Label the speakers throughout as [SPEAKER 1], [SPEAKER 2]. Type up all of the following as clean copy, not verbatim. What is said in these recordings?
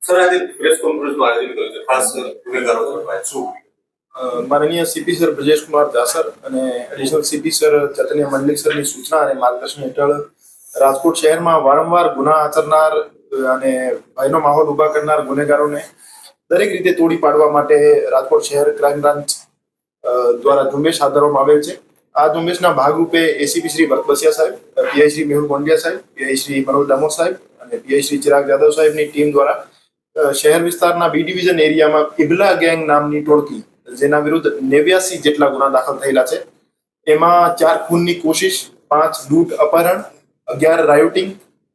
[SPEAKER 1] Sir, આજે press કોન્ફરન્સનું આયોજન કર્યું છે ખાસ ગુનેગારો ઝડપાય શું?
[SPEAKER 2] માનનીય સીપી સર બ્રજેશ કુમાર દાસર અને એડિશનલ સીપી સર ચૈતન્ય મંડલિક સરની સૂચના અને માર્ગદર્શન હેઠળ રાજકોટ શહેરમાં વારંવાર ગુના આચરનાર અને ભયનો માહોલ ઉભા કરનાર ગુનેગારોને દરેક રીતે તોડી પાડવા માટે રાજકોટ શહેર ક્રાઇમ બ્રાન્ચ દ્વારા ઝુંબેશ હાથ ધરવામાં આવેલ છે. આ ઝુંબેશના ભાગરૂપે એસીપી શ્રી ભરત બસિયા સાહેબ, પીઆઈ શ્રી મેહુલ ગોંડિયા સાહેબ, પીઆઈ શ્રી મનોજ દામોદ સાહેબ અને પીઆઈ શ્રી ચિરાગ જાદવ સાહેબની ટીમ દ્વારા શહેર વિસ્તારના બી ડિવિઝન એરિયામાં ઇબલા ગેંગ નામની ટોળકી જેના વિરુદ્ધ 89 જેટલા ગુના દાખલ થયેલા છે. એમાં 4 ખૂનની કોશિશ, 5 લૂંટ અપહરણ, 11 રાયોટિંગ,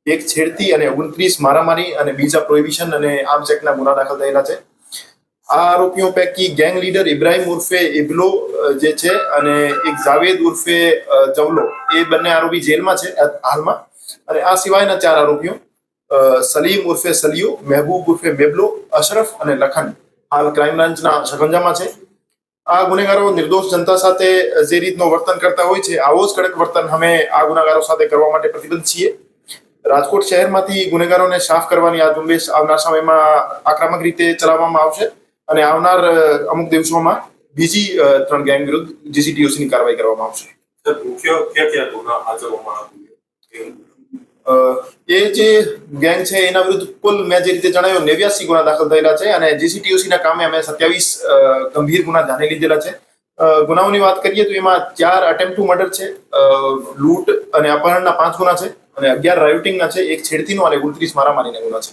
[SPEAKER 2] 1 છેડતી અને 29 મારામારી અને બીજા પ્રોહિબિશન અને આર્મ્સ એક્ટના ગુના દાખલ થયેલા છે. આ આરોપીઓ પૈકી ગેંગ લીડર ઇબ્રાહિમ ઉર્ફે ઇબલો જે છે અને એક જાવેદ ઉર્ફે જવલો, એ બંને આરોપી જેલમાં છે હાલમાં. અને આ સિવાયના 4 આરોપીઓ સલીમ ઉર્ફે સલિયો, મહેબૂબ ઉર્ફે મેબલો, અશરફ અને લખન હાલ ક્રાઇમ બ્રાન્ચના શકંજામાં છે. આ ગુનેગારો નિર્દોષ જનતા સાથે જે રીતનો વર્તન કરતા હોય છે, આવો જ કડક વર્તન અમે આ ગુનેગારો સાથે કરવા માટે પ્રતિબદ્ધ છીએ. રાજકોટ શહેરમાંથી ગુનેગારોને સાફ કરવાની આ ઝુંબેશ આવનાર સમયમાં આક્રમક રીતે ચલાવવામાં આવશે અને આવનાર અમુક દિવસોમાં બીજી 3 ગેંગ વિરુદ્ધ જીસીટીઓસીની કાર્યવાહી કરવામાં આવશે.
[SPEAKER 1] સર, મુખ્ય ક્યાં ગુના આચરવામાં આવ્યા?
[SPEAKER 2] એ જે ગેંગ છે એના વિરુદ્ધ કુલ મેં જે રીતે જણાવ્યું 89 ગુના દાખલ થયેલા છે અને જીસીટીઓસી ના કામે અમે 27 ગંભીર ગુના ધ્યાને લીધેલા છે. ગુનાઓની વાત કરીએ તો એમાં 4 અટેમ્પ્ટ ટુ મર્ડર છે, લૂંટ અને અપહરણના 5 ગુના છે અને 11 રાયોટિંગના છે, 1 છેડતીનો અને 29 મારામારીના ગુના છે.